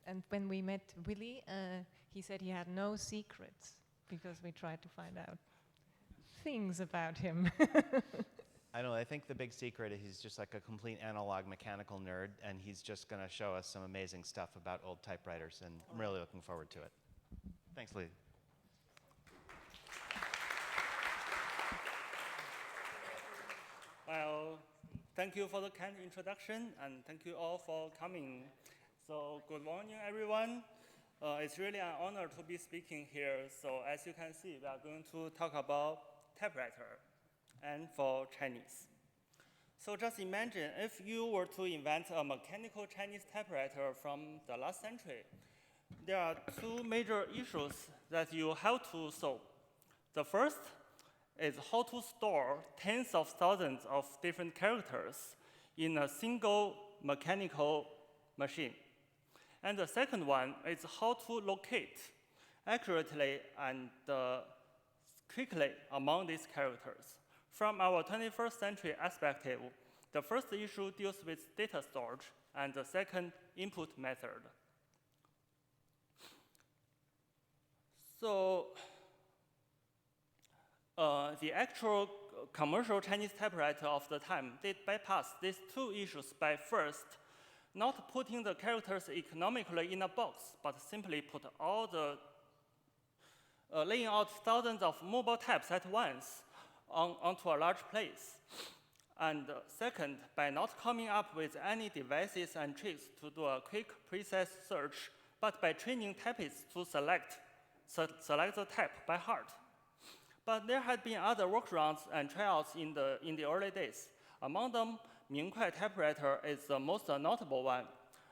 And when we met Willie, he said he had no secrets because we tried to find out things about him. I don't know, I think the big secret is he's just like a complete analog mechanical nerd, and he's just going to show us some amazing stuff about old typewriters, and I'm really looking forward to it. Thanks, Lee. Well, thank you for the kind introduction, and thank you all for coming. So good morning, everyone. It's really an honor to be speaking here. So as you can see, we are going to talk about typewriter and for Chinese. So just imagine if you were to invent a mechanical Chinese typewriter from the last century, there are two major issues that you have to solve. The first is how to store tens of thousands of different characters in a single mechanical machine. And the second one is how to locate accurately and quickly among these characters. From our 21st century perspective, the first issue deals with data storage, and the second, input method. So the actual commercial Chinese typewriter of the time did bypass these two issues by first not putting the characters economically in a box, but simply put all the laying out thousands of mobile types at once onto a large place. And second, by not coming up with any devices and tricks to do a quick, precise search, but by training typists to select the type by heart. But there had been other workarounds and tryouts in the early days. Among them, Ming Kwai typewriter is the most notable one.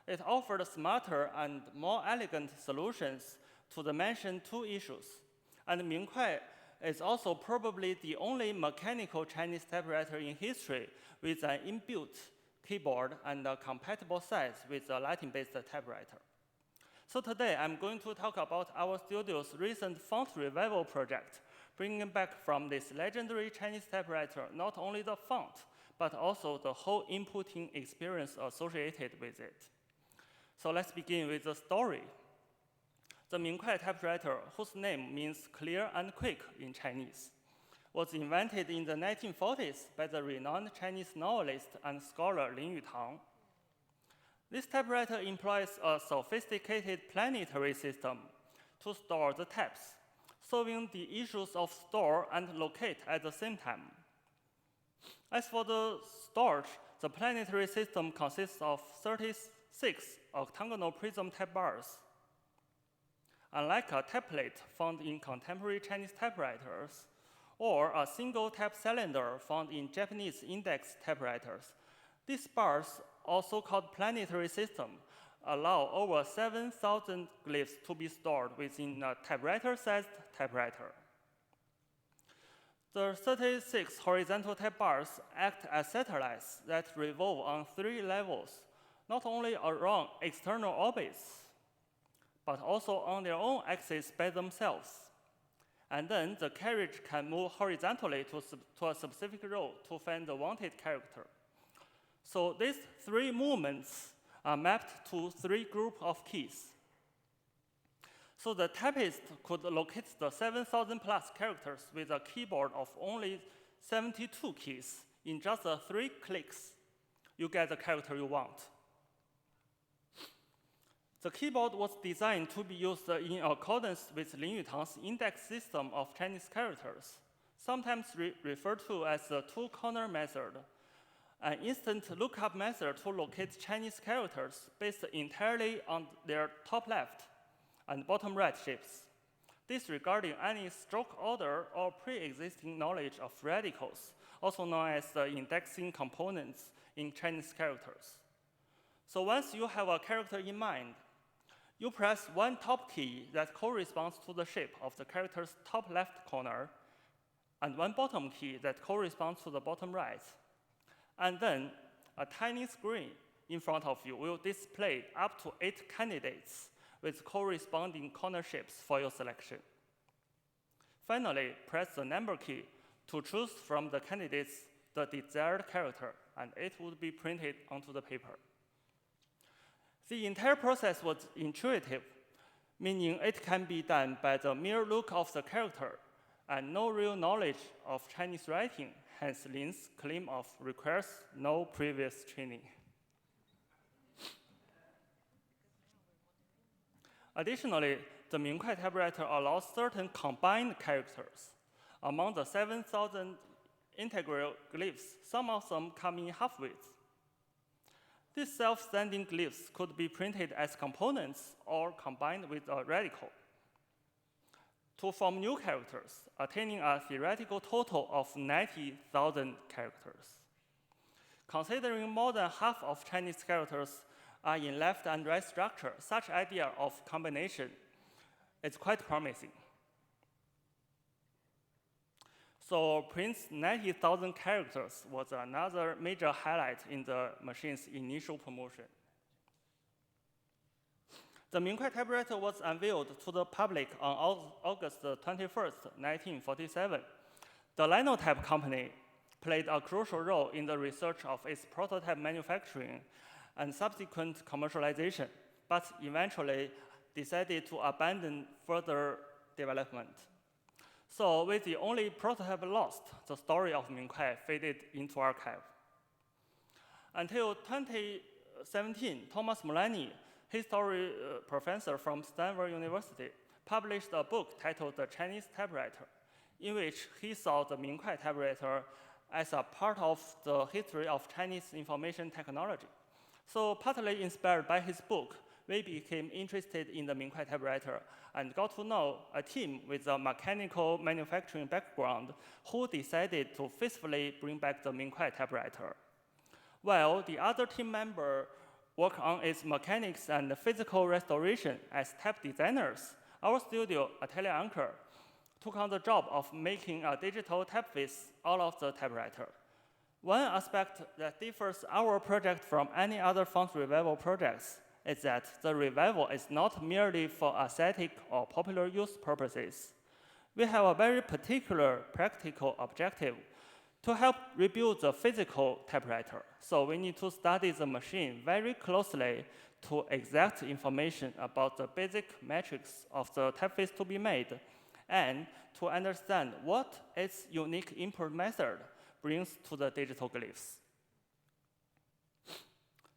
It offered smarter and more elegant solutions to the mentioned two issues. And Ming Kwai is also probably the only mechanical Chinese typewriter in history with an inbuilt keyboard and a compatible size with a Latin-based typewriter. So today, I'm going to talk about our studio's recent font revival project, bringing back from this legendary Chinese typewriter not only the font, but also the whole inputting experience associated with it. So let's begin with the story. The Ming Kwai typewriter, whose name means clear and quick in Chinese, was invented in the 1940s by the renowned Chinese novelist and scholar Lin Yutang. This typewriter employs a sophisticated planetary system to store the types, solving the issues of store and locate at the same time. As for the storage, the planetary system consists of 36 octagonal prism type bars. Unlike a template found in contemporary Chinese typewriters, or a single type cylinder found in Japanese index typewriters, these bars, also called planetary system, allow over 7,000 glyphs to be stored within a typewriter-sized typewriter. The 36 horizontal type bars act as satellites that revolve on 3 levels, not only around external orbits, but also on their own axis by themselves. And then the carriage can move horizontally to a specific row to find the wanted character. So these 3 movements are mapped to 3 groups of keys. So the typist could locate the 7,000 plus characters with a keyboard of only 72 keys in just 3 clicks. You get the character you want. The keyboard was designed to be used in accordance with Lin Yutang's index system of Chinese characters, sometimes referred to as the two-corner method, an instant lookup method to locate Chinese characters based entirely on their top left and bottom right shapes, disregarding any stroke order or pre-existing knowledge of radicals, also known as the indexing components in Chinese characters. So once you have a character in mind, you press one top key that corresponds to the shape of the character's top left corner, and one bottom key that corresponds to the bottom right. And then a tiny screen in front of you will display up to 8 candidates with corresponding corner shapes for your selection. Finally, press the number key to choose from the candidates the desired character, and it would be printed onto the paper. The entire process was intuitive, meaning it can be done by the mere look of the character and no real knowledge of Chinese writing, hence Lin's claim of requires no previous training. Additionally, the Ming Kwai typewriter allows certain combined characters. Among the 7,000 integral glyphs, some of them come in half-width. These self-standing glyphs could be printed as components or combined with a radical to form new characters, attaining a theoretical total of 90,000 characters. Considering more than half of Chinese characters are in left and right structure, such idea of combination is quite promising. So prints 90,000 characters was another major highlight in the machine's initial promotion. The Ming Kwai typewriter was unveiled to the public on August 21st, 1947. The Linotype company played a crucial role in the research of its prototype manufacturing and subsequent commercialization, but eventually decided to abandon further development. So with the only prototype lost, the story of Ming Kwai faded into archive. Until 2017, Thomas Mullany, history professor from Stanford University, published a book titled The Chinese Typewriter, in which he saw the Ming Kwai typewriter as a part of the history of Chinese information technology. So partly inspired by his book, we became interested in the Ming Kwai typewriter and got to know a team with a mechanical manufacturing background who decided to faithfully bring back the Ming Kwai typewriter. While the other team member worked on its mechanics and physical restoration as type designers, our studio, Atelier Anchor, took on the job of making a digital typeface out of the typewriter. One aspect that differs our project from any other font revival projects is that the revival is not merely for aesthetic or popular use purposes. We have a very particular practical objective to help rebuild the physical typewriter. So we need to study the machine very closely to exact information about the basic metrics of the typeface to be made and to understand what its unique input method brings to the digital glyphs.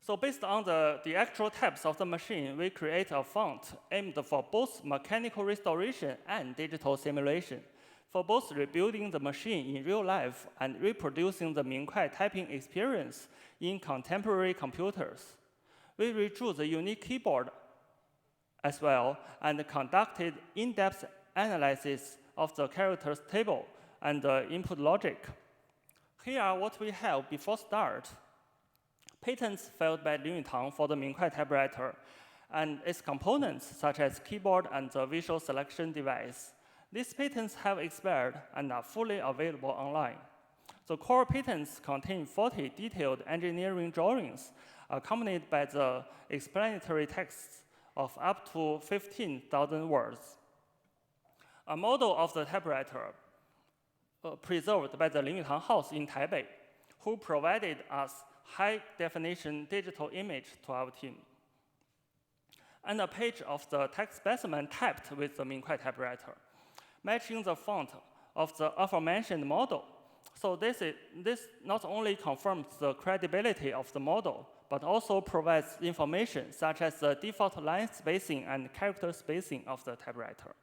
So based on the actual types of the machine, we create a font aimed for both mechanical restoration and digital simulation, for both rebuilding the machine in real life and reproducing the Ming Kwai typing experience in contemporary computers. We redrew the unique keyboard as well and conducted in-depth analysis of the characters table and the input logic. Here are what we have before start. Patents filed by Lin Yutang for the Ming Kwai typewriter and its components, such as keyboard and the visual selection device. These patents have expired and are fully available online. The core patents contain 40 detailed engineering drawings, accompanied by the explanatory texts of up to 15,000 words. A model of the typewriter preserved by the Lin Yutang House in Taipei, who provided us high-definition digital image to our team, and a page of the text specimen typed with the Ming Kwai typewriter, matching the font of the aforementioned model. So this not only confirms the credibility of the model, but also provides information such as the default line spacing and character spacing of the typewriter.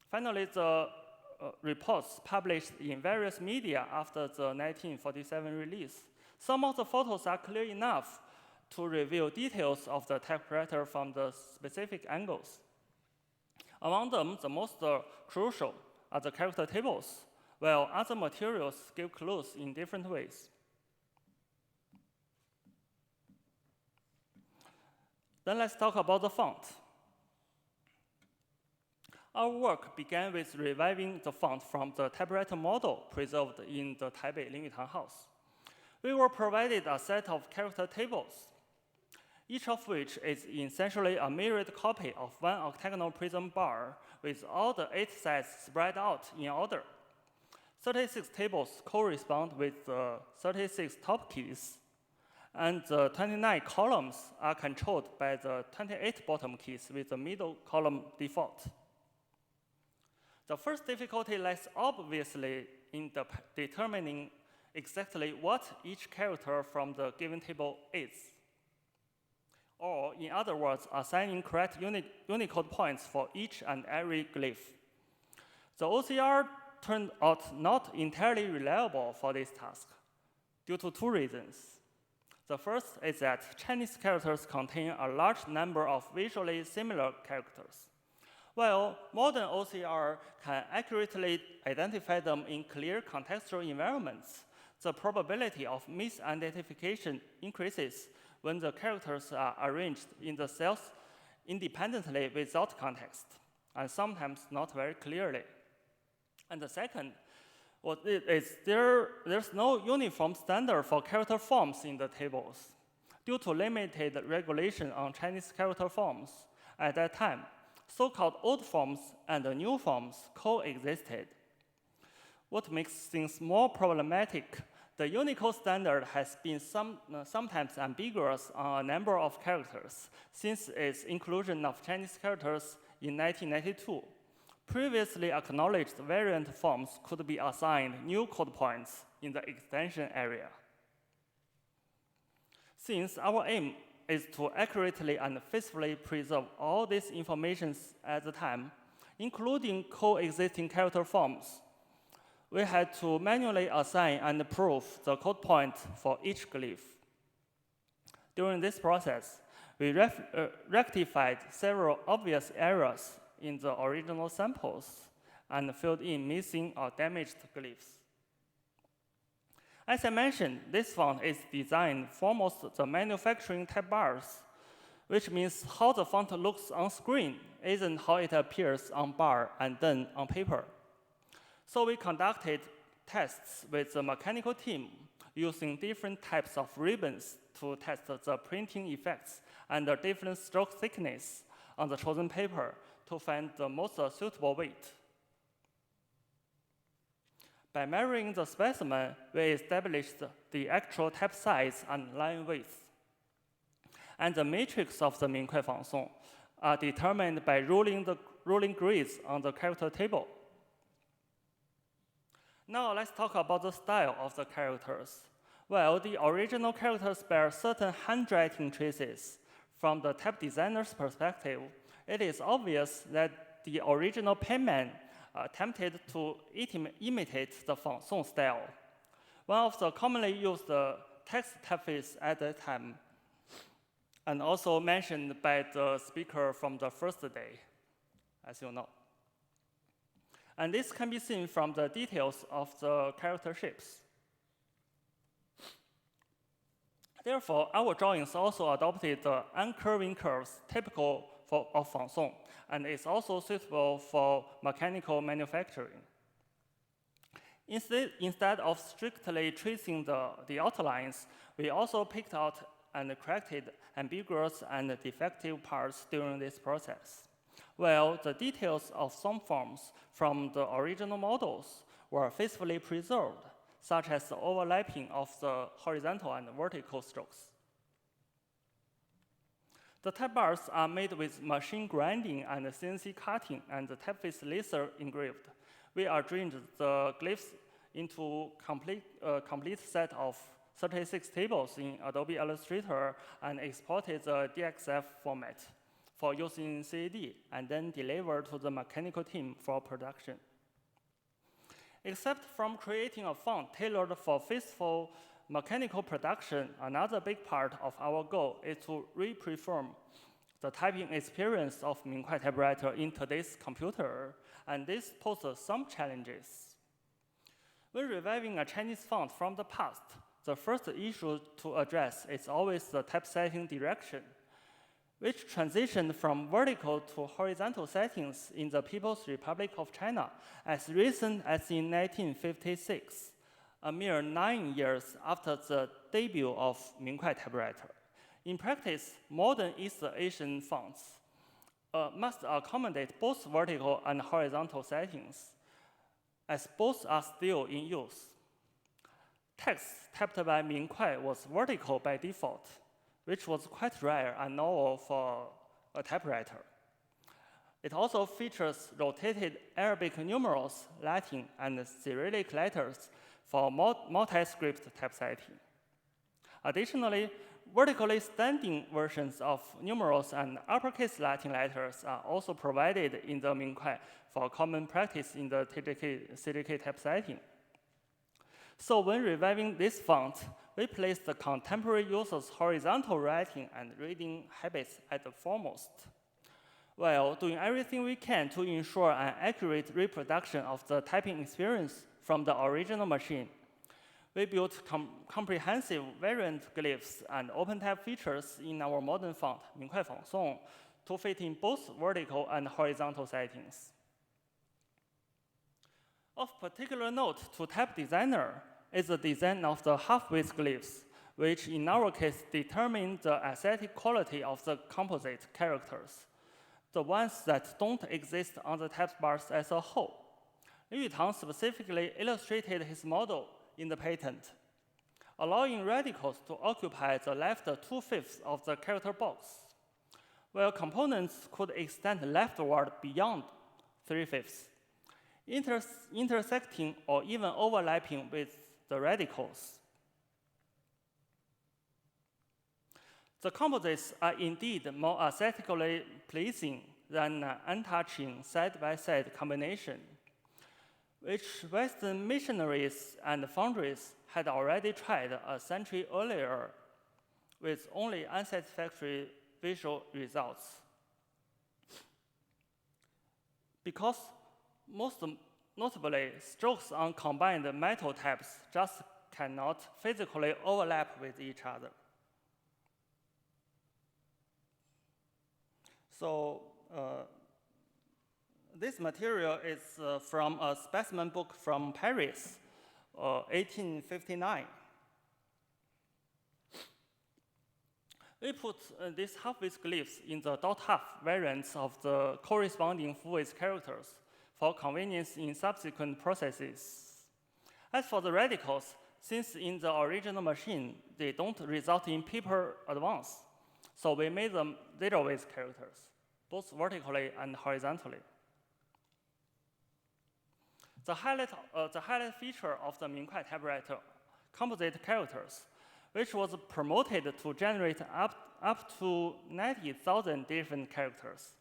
Finally, the reports published in various media after the 1947 release. Some of the photos are clear enough to reveal details of the typewriter from the specific angles. Among them, the most crucial are the character tables, while other materials give clues in different ways. Then let's talk about the font. Our work began with reviving the font from the typewriter model preserved in the Taipei Lin Yutang House. We were provided a set of character tables, each of which is essentially a mirrored copy of one octagonal prism bar with all the 8 sides spread out in order. 36 tables correspond with the 36 top keys, And the 29 columns are controlled by the 28 bottom keys with the middle column default. The first difficulty lies obviously in determining exactly what each character from the given table is. Or, in other words, assigning correct Unicode points for each and every glyph. The OCR turned out not entirely reliable for this task due to two reasons. The first is that Chinese characters contain a large number of visually similar characters. While modern OCR can accurately identify them in clear contextual environments, the probability of misidentification increases when the characters are arranged in the cells independently without context, and sometimes not very clearly. And the second, there's no uniform standard for character forms in the tables. Due to limited regulation on Chinese character forms at that time, so-called old forms and new forms coexisted. What makes things more problematic, the Unicode standard has been sometimes ambiguous on a number of characters since its inclusion of Chinese characters in 1992. Previously acknowledged variant forms could be assigned new code points in the extension area. Since our aim is to accurately and faithfully preserve all these informations at the time, including coexisting character forms, we had to manually assign and prove the code point for each glyph. During this process, we rectified several obvious errors in the original samples and filled in missing or damaged glyphs. As I mentioned, this font is designed for almost the manufacturing type bars, which means how the font looks on screen isn't how it appears on bar and then on paper. So we conducted tests with the mechanical team using different types of ribbons to test the printing effects and the different stroke thickness on the chosen paper to find the most suitable weight. By measuring the specimen, we established the actual type size and line width. And the matrix of the Ming Kwai Fangsong are determined by rolling grids on the character table. Now let's talk about the style of the characters. Well, the original characters bear certain handwriting traces. From the type designer's perspective, it is obvious that the original penman attempted to imitate the Fangsong style. One of the commonly used text typeface at that time, and also mentioned by the speaker from the first day, as you know. And this can be seen from the details of the character shapes. Therefore, our drawings also adopted the uncurving curves typical of Fangsong, and is also suitable for mechanical manufacturing. Instead of strictly tracing the outlines, we also picked out and corrected ambiguous and defective parts during this process. While the details of some forms from the original models were faithfully preserved, such as the overlapping of the horizontal and vertical strokes. The type bars are made with machine grinding and CNC cutting and the typeface laser engraved. We arranged the glyphs into a complete set of 36 tables in Adobe Illustrator and exported the DXF format for use in CAD and then delivered to the mechanical team for production. Except from creating a font tailored for faithful mechanical production, another big part of our goal is to reperform the typing experience of Ming Kwai typewriter in today's computer, and this poses some challenges. When reviving a Chinese font from the past, the first issue to address is always the typesetting direction, which transitioned from vertical to horizontal settings in the People's Republic of China as recent as in 1956, a mere 9 years after the debut of Ming Kwai typewriter. In practice, modern East Asian fonts must accommodate both vertical and horizontal settings, as both are still in use. text typed by Ming Kwai was vertical by default, which was quite rare and novel for a typewriter. It also features rotated Arabic numerals, Latin, and Cyrillic letters for multi-script typesetting. Additionally, vertically standing versions of numerals and uppercase Latin letters are also provided in the Ming Kwai for common practice in the CDK typesetting. So when reviving this font, we place the contemporary users' horizontal writing and reading habits at the foremost, while doing everything we can to ensure an accurate reproduction of the typing experience from the original machine. We built comprehensive variant glyphs and OpenType features in our modern font, Ming Kwai Feng Song, to fit in both vertical and horizontal settings. Of particular note to Type Designer is the design of the half-width glyphs, which in our case determine the aesthetic quality of the composite characters, the ones that don't exist on the type bars as a whole. Lin Yutang specifically illustrated his model in the patent, allowing radicals to occupy the left 2/5 of the character box, while components could extend leftward beyond 3/5, intersecting or even overlapping with the radicals. The composites are indeed more aesthetically pleasing than an untouching side-by-side combination, which Western missionaries and foundries had already tried a century earlier with only unsatisfactory visual results. Because most notably, strokes on combined metal types just cannot physically overlap with each other. So this material is from a specimen book from Paris, 1859. We put these half-width glyphs in the dot-half variants of the corresponding full-width characters for convenience in subsequent processes. As for the radicals, since in the original machine, they don't result in paper advance, so we made them zero-width characters, both vertically and horizontally. The highlight feature of the Ming Kwai typewriter, composite characters, which was promoted to generate up to 90,000 different characters.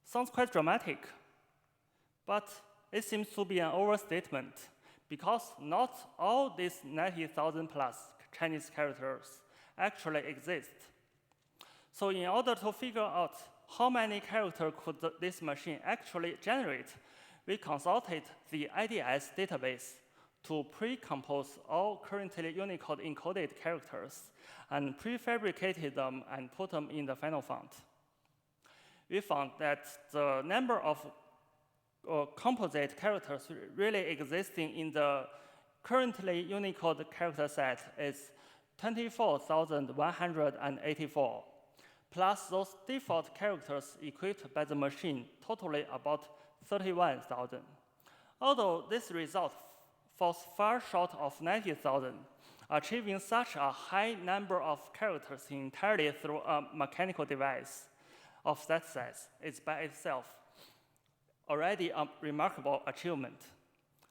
Sounds quite dramatic, but it seems to be an overstatement because not all these 90,000 plus Chinese characters actually exist. So in order to figure out how many characters could this machine actually generate, we consulted the IDS database to pre-compose all currently Unicode encoded characters and prefabricated them and put them in the final font. We found that the number of composite characters really existing in the currently Unicode character set is 24,184, plus those default characters equipped by the machine, totally about 31,000. Although this result falls far short of 90,000, achieving such a high number of characters entirely through a mechanical device of that size is by itself already a remarkable achievement.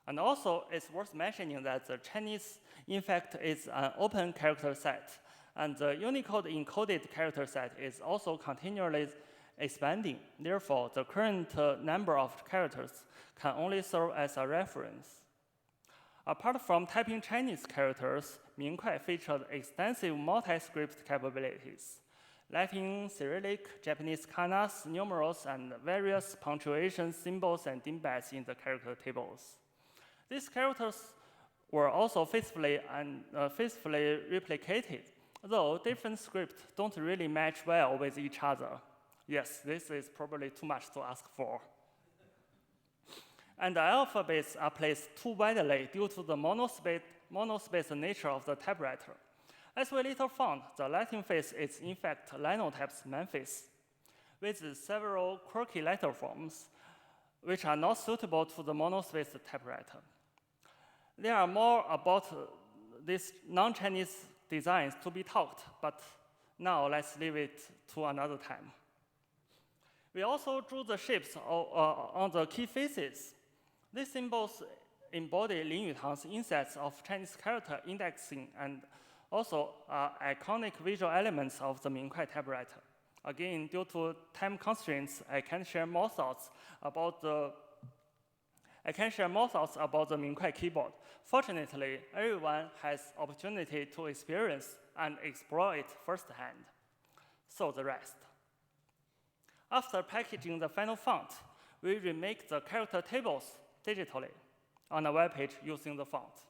And also, it's worth mentioning that the Chinese, in fact, is an open character set, and the Unicode encoded character set is also continually expanding. Therefore, the current number of characters can only serve as a reference. Apart from typing Chinese characters, Ming Kwai featured extensive multi-script capabilities, Latin, Cyrillic, Japanese kanas, numerals, and various punctuation symbols and dimbats in the character tables. These characters were also faithfully replicated, though different scripts don't really match well with each other. Yes, this is probably too much to ask for. And the alphabets are placed too widely due to the monospace nature of the typewriter. As we later found, the Latin face is in fact Linotype's main face, with several quirky letter forms, which are not suitable to the monospace typewriter. There are more about these non-Chinese designs to be talked, but now let's leave it to another time. We also drew the shapes on the key faces. These symbols embody Lin Yutang's insights of Chinese character indexing and also iconic visual elements of the Ming Kwai typewriter. Again, due to time constraints, I can't share more thoughts about the Ming Kwai keyboard. Fortunately, everyone has opportunity to experience and explore it firsthand. So the rest. After packaging the final font, we remake the character tables digitally on a web page using the font.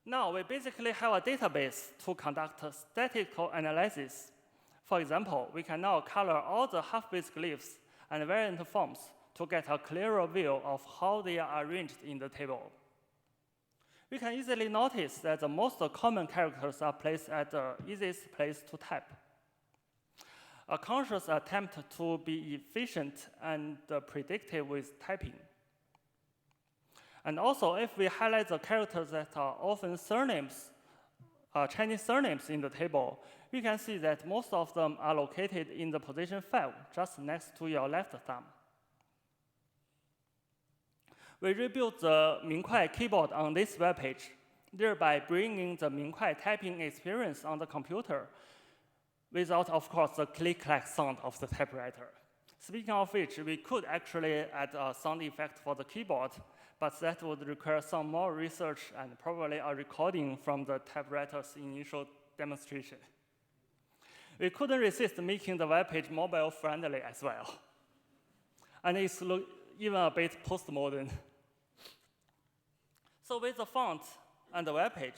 Now we basically have a database to conduct statistical analysis. For example, we can now color all the half-base glyphs and variant forms to get a clearer view of how they are arranged in the table. We can easily notice that the most common characters are placed at the easiest place to type. A conscious attempt to be efficient and predictive with typing. And also, if we highlight the characters that are often surnames, Chinese surnames in the table, we can see that most of them are located in the position 5, just next to your left thumb. We rebuilt the Ming Kwai keyboard on this web page, thereby bringing the Ming Kwai typing experience on the computer without, of course, the click-clack sound of the typewriter. Speaking of which, we could actually add a sound effect for the keyboard, but that would require some more research and probably a recording from the typewriter's initial demonstration. We couldn't resist making the web page mobile-friendly as well. And it's even a bit postmodern. So with the font and the web page,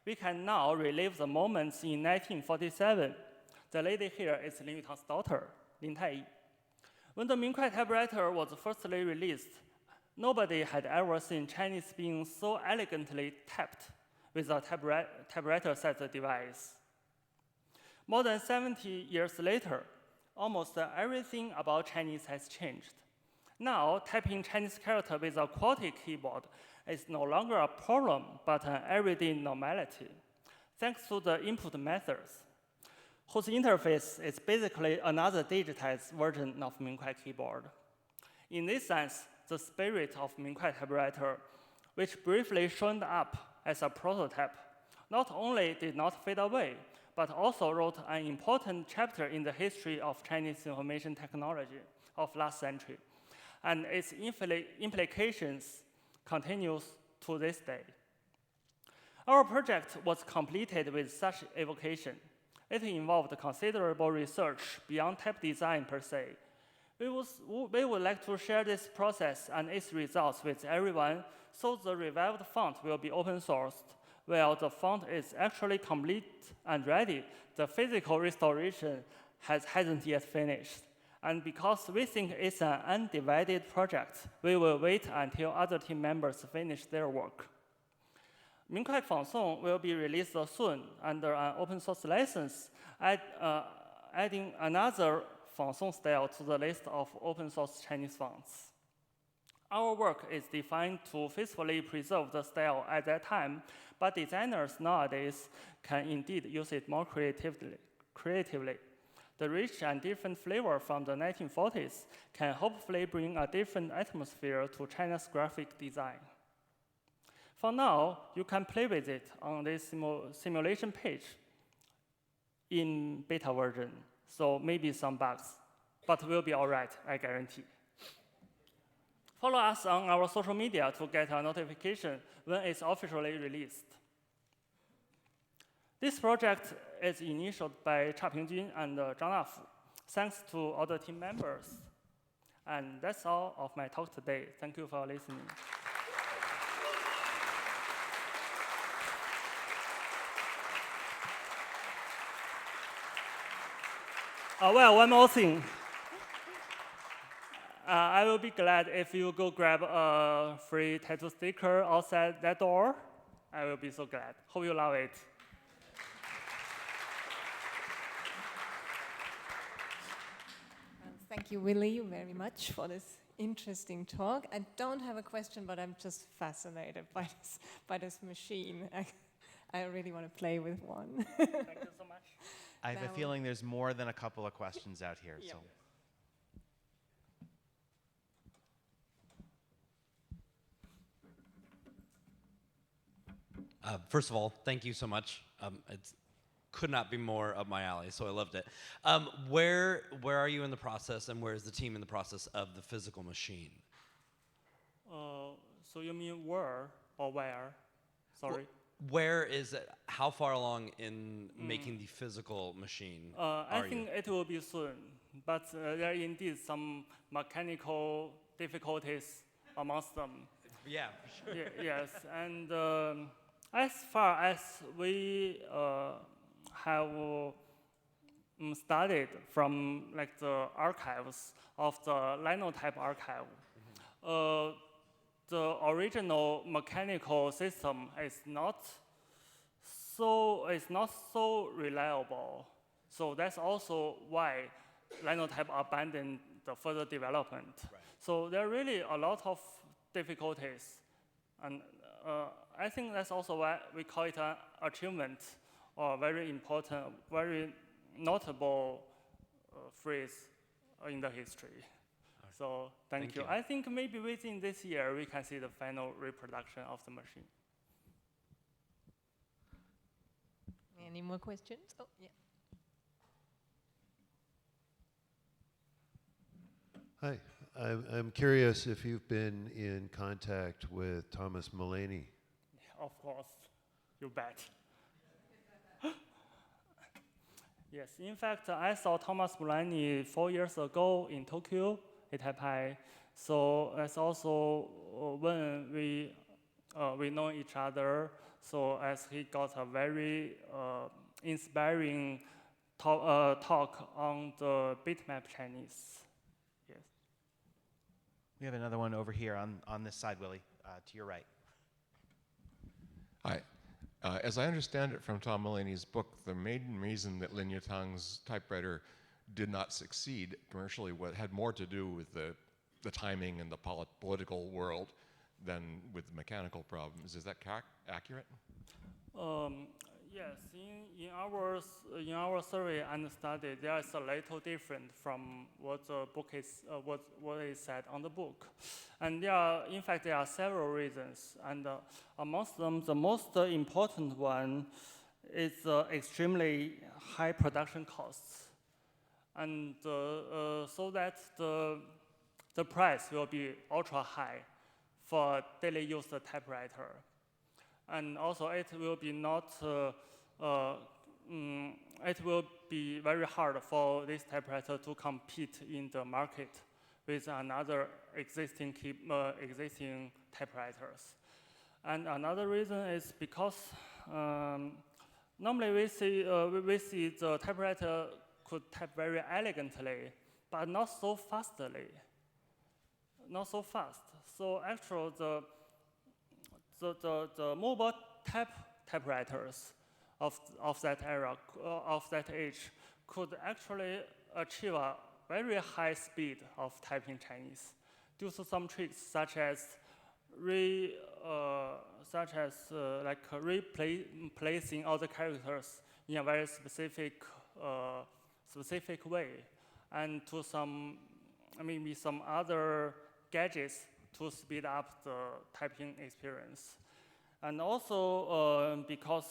we can now relive the moments in 1947. The lady here is Lin Yutang's daughter, Lin Taiyi. When the Ming Kwai typewriter was firstly released, nobody had ever seen Chinese being so elegantly typed with a typewriter-sized device. More than 70 years later, almost everything about Chinese has changed. Now, typing Chinese character with a QWERTY keyboard is no longer a problem, but an everyday normality, thanks to the input methods, whose interface is basically another digitized version of Ming Kwai keyboard. In this sense, the spirit of Ming Kwai typewriter, which briefly showed up as a prototype, not only did not fade away, but also wrote an important chapter in the history of Chinese information technology of last century, and its implications continues to this day. Our project was completed with such evocation. It involved considerable research beyond type design per se. We would like to share this process and its results with everyone, so the revived font will be open sourced. While the font is actually complete and ready, the physical restoration hasn't yet finished. And because we think it's an undivided project, we will wait until other team members finish their work. Ming Kwai Font Song will be released soon under an open source license, adding another Font Song style to the list of open source Chinese fonts. Our work is designed to faithfully preserve the style at that time, but designers nowadays can indeed use it more creatively. The rich and different flavor from the 1940s can hopefully bring a different atmosphere to China's graphic design. For now, you can play with it on this simulation page in beta version, so maybe some bugs, but we'll be all right, I guarantee. Follow us on our social media to get a notification when it's officially released. This project is initiated by Cha Pingjun and Zhang Dafu, thanks to other team members. And that's all of my talk today. Thank you for listening. Well, one more thing. I will be glad if you go grab a free tattoo sticker outside that door. I will be so glad. Hope you love it. Thank you, Willie, very much for this interesting talk. I don't have a question, but I'm just fascinated by this machine. I really want to play with one. Thank you so much. I have a That feeling there's more than a couple of questions out here. Yeah. So. First of all, thank you so much. It could not be more up my alley, so I loved it. Where are you in the process, and where is the team in the process of the physical machine? So you mean where or where? Sorry. Where is it? How far along in making the physical machine I think it will be soon, but there are indeed some mechanical difficulties amongst them. Yeah, for sure. Yes, and as far as we have studied from like the archives of the Linotype archive, the original mechanical system is not so reliable. So that's also why Linotype abandoned the further development. Right. So there are really a lot of difficulties, and I think that's also why we call it an achievement or very important, very notable phrase in the history. So thank you. I think maybe within this year we can see the final reproduction of the machine. Any more questions? Oh, yeah. Hi, I'm curious if you've been in contact with Thomas Mullany. Of course, you bet. Yes, in fact, I saw Thomas Mullany 4 years ago in Tokyo at ATypI. So that's also when we know each other. So as he got a very inspiring talk on the bitmap Chinese. Yes. We have another one over here on this side, Willie, to your right. Hi. As I understand it from Tom Mullany's book, the main reason that Lin Yutang's typewriter did not succeed commercially had more to do with the timing and the political world than with the mechanical problems. Is that accurate? Yes, in our survey and study, there is a little different from what the book is, what is said on the book, and in fact, there are several reasons, and amongst them, the most important one is extremely high production costs, and so that the price will be ultra high for daily use typewriter. And also, it will be it will be very hard for this typewriter to compete in the market with another existing typewriters. And another reason is because normally we see the typewriter could type very elegantly, but not so fastly, not so fast. So actually, the mobile typewriters of that era, of that age, could actually achieve a very high speed of typing Chinese due to some tricks such as replacing all the characters in a very specific way, and to maybe some other gadgets to speed up the typing experience. And also because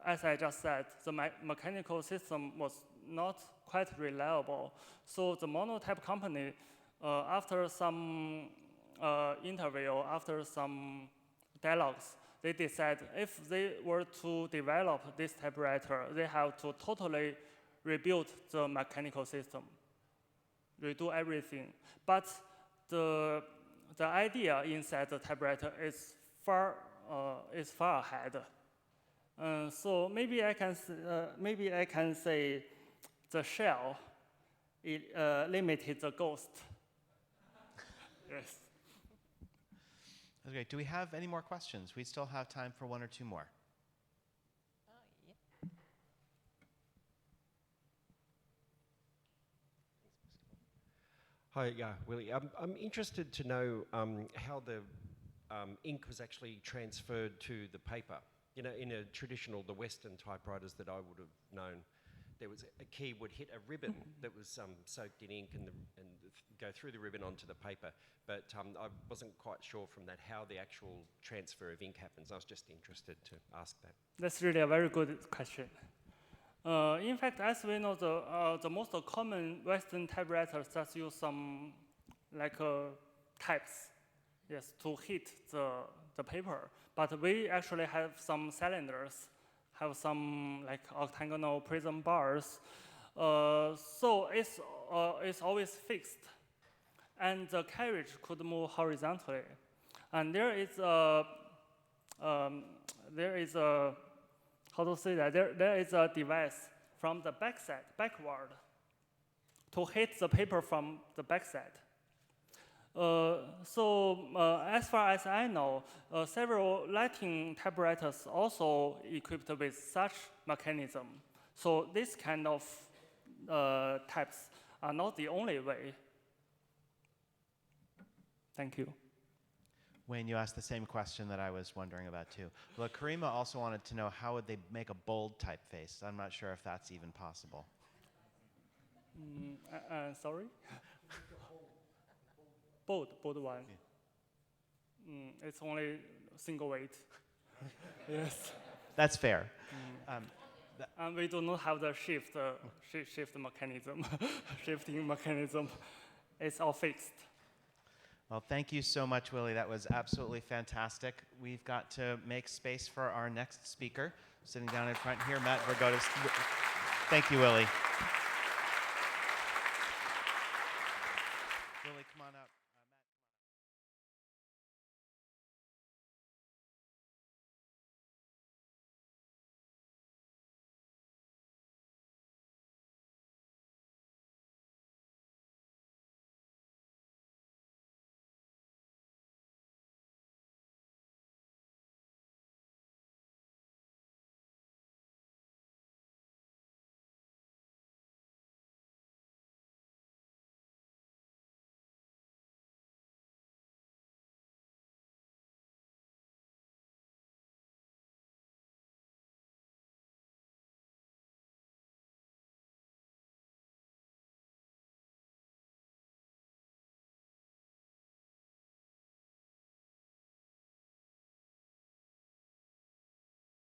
as I just said, the mechanical system was not quite reliable. So the monotype company, after some interview, after some dialogues, they decided if they were to develop this typewriter, they have to totally rebuild the mechanical system, redo everything. But the idea inside the typewriter is far ahead. So maybe I can say the shell limited the ghost. Yes. That's great. Do we have any more questions? We still have time for one or two more. Yeah. Hi, Willie. I'm interested to know how the ink was actually transferred to the paper. you know, in a traditional, the Western typewriters that I would have known, there was a key would hit a ribbon that was soaked in ink and go through the ribbon onto the paper. But I wasn't quite sure from that how the actual transfer of ink happens. I was just interested to ask that. That's really a very good question. In fact, as we know, the most common Western typewriters just use some types, yes, to hit the paper. But we actually have some cylinders, have some like octagonal prism bars. So it's always fixed. And the carriage could move horizontally. And there is a how to say that, there is a device from the backside, backward, to hit the paper from the backside. As far as I know, several Latin typewriters also equipped with such mechanism. So this kind of types are not the only way. Thank you. Wayne, you asked the same question that I was wondering about too. Well, Karima also wanted to know how would they make a bold typeface. I'm not sure if that's even possible. Sorry? Bold one. Yeah. It's only single weight. Yes. That's fair. And we do not have the shift mechanism, shifting mechanism. It's all fixed. Well, thank you so much, Willie. That was absolutely fantastic. We've got to make space for our next speaker. Sitting down in front here, Matt Vergotis. Thank you, Willie.